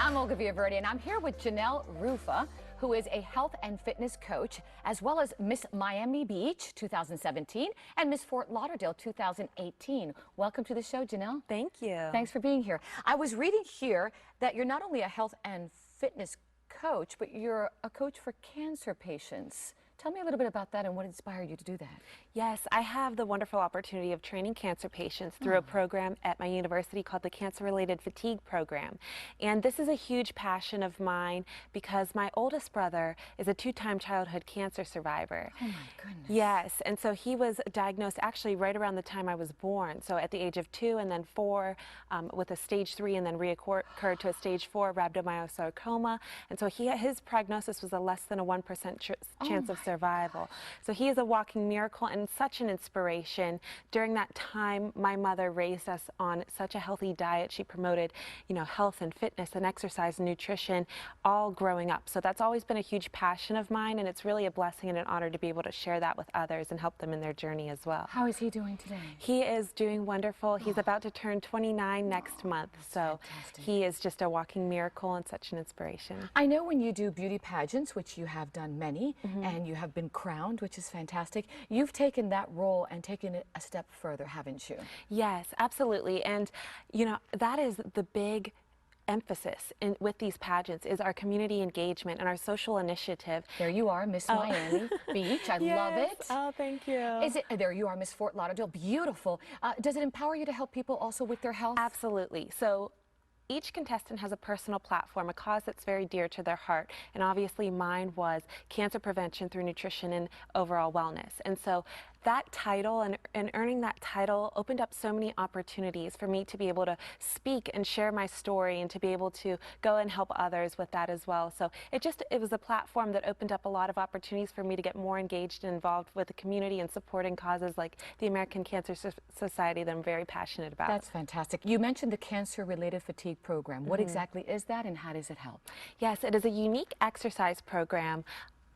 I'm Olga Villaverdi, and I'm here with Janelle Rufa, who is a health and fitness coach, as well as Miss Miami Beach 2017 and Miss Fort Lauderdale 2018. Welcome to the show, Janelle. Thank you. Thanks for being here. I was reading here that you're not only a health and fitness coach, but you're a coach for cancer patients. Tell me a little bit about that and what inspired you to do that. Yes, I have the wonderful opportunity of training cancer patients through a program at my university called the Cancer-Related Fatigue Program. And this is a huge passion of mine because my oldest brother is a two-time childhood cancer survivor. Oh my goodness. Yes, and so he was diagnosed actually right around the time I was born. So at the age of 2 and then 4 with a stage 3 and then reoccurred to a stage 4 rhabdomyosarcoma. And so his prognosis was a less than a 1% chance of survival. So he is a walking miracle and such an inspiration. During that time, my mother raised us on such a healthy diet. She promoted, health and fitness and exercise and nutrition all growing up. So that's always been a huge passion of mine, and it's really a blessing and an honor to be able to share that with others and help them in their journey as well. How is he doing today? He is doing wonderful. He's about to turn 29 next month. So fantastic. He is just a walking miracle and such an inspiration. I know when you do beauty pageants, which you have done many, and you have been crowned, which is fantastic, you've taken that role and taken it a step further, haven't you? Yes, absolutely. And, that is the big emphasis with these pageants is our community engagement and our social initiative. There you are, Miss Miami Beach. I love it. Oh, thank you. There you are, Miss Fort Lauderdale. Beautiful. Does it empower you to help people also with their health? Absolutely. So each contestant has a personal platform, a cause that's very dear to their heart, and obviously mine was cancer prevention through nutrition and overall wellness. And so that title and earning that title opened up so many opportunities for me to be able to speak and share my story and to be able to go and help others with that as well. So it was a platform that opened up a lot of opportunities for me to get more engaged and involved with the community and supporting causes like the American Cancer Society that I'm very passionate about. That's fantastic. You mentioned the Cancer-Related Fatigue Program. What exactly is that and how does it help? Yes, it is a unique exercise program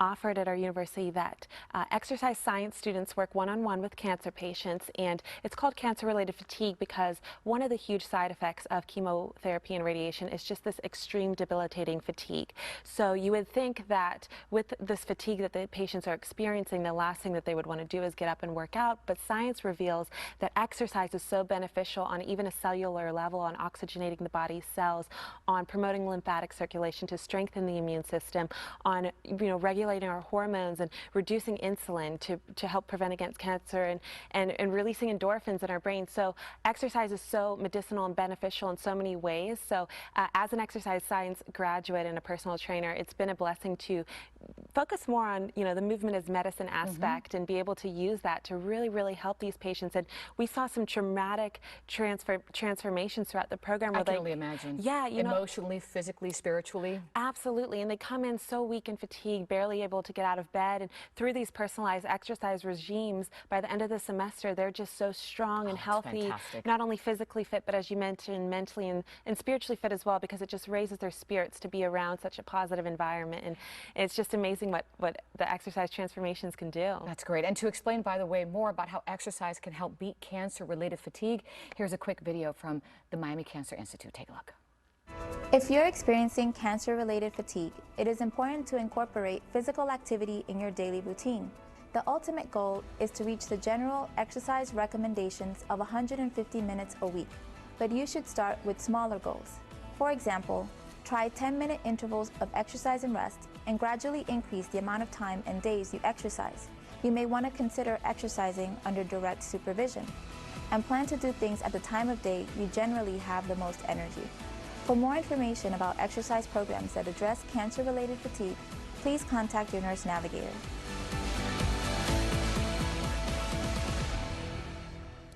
offered at our university that exercise science students work one-on-one with cancer patients, and it's called cancer-related fatigue because one of the huge side effects of chemotherapy and radiation is just this extreme debilitating fatigue. So you would think that with this fatigue that the patients are experiencing, the last thing that they would want to do is get up and work out, but science reveals that exercise is so beneficial on even a cellular level, on oxygenating the body's cells, on promoting lymphatic circulation to strengthen the immune system, on regulating our hormones and reducing insulin to help prevent against cancer and releasing endorphins in our brain. So exercise is so medicinal and beneficial in so many ways. So as an exercise science graduate and a personal trainer, it's been a blessing to focus more on the movement as medicine aspect and be able to use that to really help these patients. And we saw some traumatic transformations throughout the program. I can only imagine. Yeah, emotionally, physically, spiritually. Absolutely, and they come in so weak and fatigued, barely able to get out of bed, and through these personalized exercise regimes, by the end of the semester, they're just so strong and healthy, fantastic. Not only physically fit, but as you mentioned, mentally and spiritually fit as well, because it just raises their spirits to be around such a positive environment. And it's just amazing what the exercise transformations can do. That's great. And to explain, by the way, more about how exercise can help beat cancer-related fatigue, here's a quick video from the Miami Cancer Institute. Take a look. If you're experiencing cancer-related fatigue, it is important to incorporate physical activity in your daily routine. The ultimate goal is to reach the general exercise recommendations of 150 minutes a week, but you should start with smaller goals. For example, try 10-minute intervals of exercise and rest, and gradually increase the amount of time and days you exercise. You may want to consider exercising under direct supervision, and plan to do things at the time of day you generally have the most energy. For more information about exercise programs that address cancer-related fatigue, please contact your nurse navigator.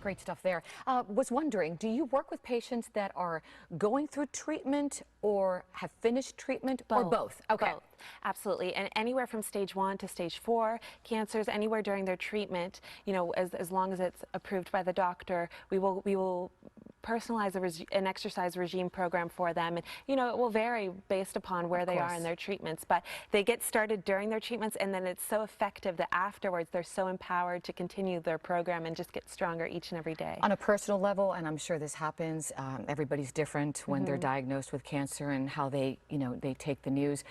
Great stuff there. Was wondering, do you work with patients that are going through treatment or have finished treatment or both? Okay. Both. Absolutely. And anywhere from stage 1 to stage 4 cancers, anywhere during their treatment, as long as it's approved by the doctor, we will personalize an exercise regime program for them. And, you know, it will vary based upon where they are in their treatments, but they get started during their treatments, and then it's so effective that afterwards they're so empowered to continue their program and just get stronger each and every day. On a personal level, and I'm sure this happens, everybody's different when they're diagnosed with cancer and how they, you know, they take the news.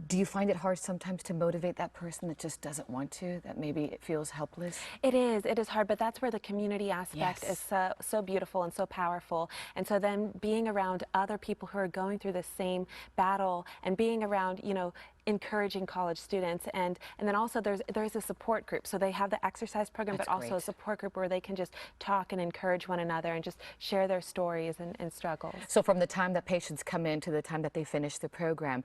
Do you find it hard sometimes to motivate that person that just doesn't want to, that maybe it feels helpless? It is hard, but that's where the community aspect is so beautiful and so powerful. And so then being around other people who are going through the same battle and being around, you know, encouraging college students, and then also there's a support group. So they have the exercise program, but also a support group where they can just talk and encourage one another and just share their stories and struggles. So from the time that patients come in to the time that they finish the program,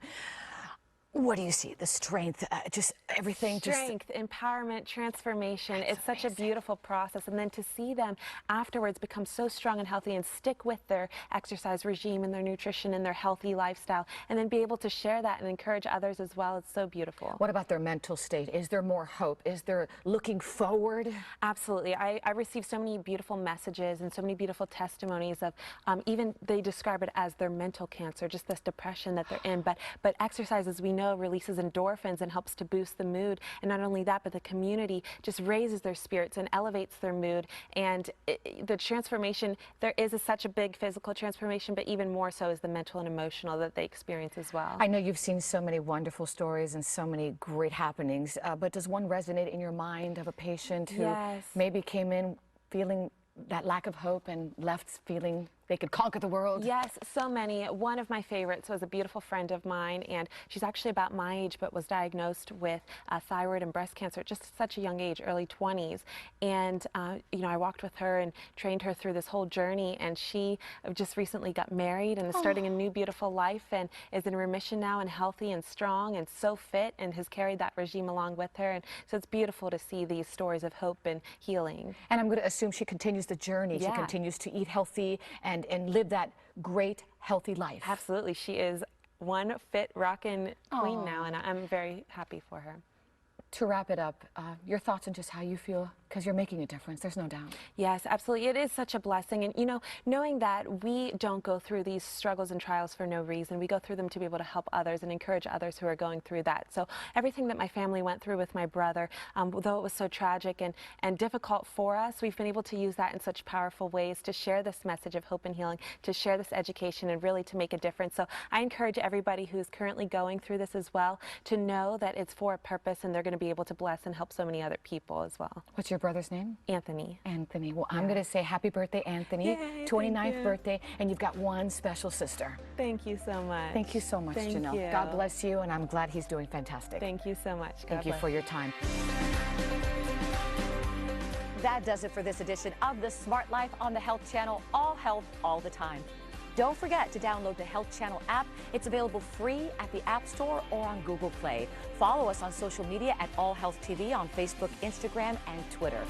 what do you see? The strength, just everything? Strength, empowerment, transformation. It's such a beautiful process. And then to see them afterwards become so strong and healthy and stick with their exercise regime and their nutrition and their healthy lifestyle, and then be able to share that and encourage others as well. It's so beautiful. What about their mental state? Is there more hope? Is there looking forward? Absolutely. I receive so many beautiful messages and so many beautiful testimonies of even they describe it as their mental cancer, just this depression that they're in. But exercise, as we know, releases endorphins and helps to boost the mood. And not only that, but the community just raises their spirits and elevates their mood. And the transformation, there is such a big physical transformation, but even more so is the mental and emotional that they experience as well. I know you've seen so many wonderful stories and so many great happenings, but does one resonate in your mind of a patient who maybe came in feeling that lack of hope and left feeling they could conquer the world? Yes, so many. One of my favorites was a beautiful friend of mine, and she's actually about my age, but was diagnosed with thyroid and breast cancer at just such a young age, early 20s. And, you know, I walked with her and trained her through this whole journey, and she just recently got married and is starting a new beautiful life and is in remission now and healthy and strong and so fit and has carried that regime along with her. And so it's beautiful to see these stories of hope and healing. And I'm going to assume she continues the journey. She continues to eat healthy and live that great, healthy life. Absolutely. She is one fit, rockin' queen now, and I'm very happy for her. To wrap it up, your thoughts on just how you feel, because you're making a difference, there's no doubt. Yes, absolutely. It is such a blessing. And, you know, knowing that we don't go through these struggles and trials for no reason, we go through them to be able to help others and encourage others who are going through that. So everything that my family went through with my brother, though it was so tragic and difficult for us, we've been able to use that in such powerful ways to share this message of hope and healing, to share this education, and really to make a difference. So I encourage everybody who's currently going through this as well to know that it's for a purpose, and they're going to be able to bless and help so many other people as well. What's your brother's name? Anthony. Anthony. Well, I'm going to say happy birthday, Anthony. Yay, 29th birthday, and you've got one special sister. Thank you so much. Thank you so much, Janelle. You. God bless you, and I'm glad he's doing fantastic. Thank you so much. Thank you for your time. That does it for this edition of The Smart Life on the Health Channel. All health, all the time. Don't forget to download the Health Channel app. It's available free at the App Store or on Google Play. Follow us on social media at All Health TV on Facebook, Instagram, and Twitter.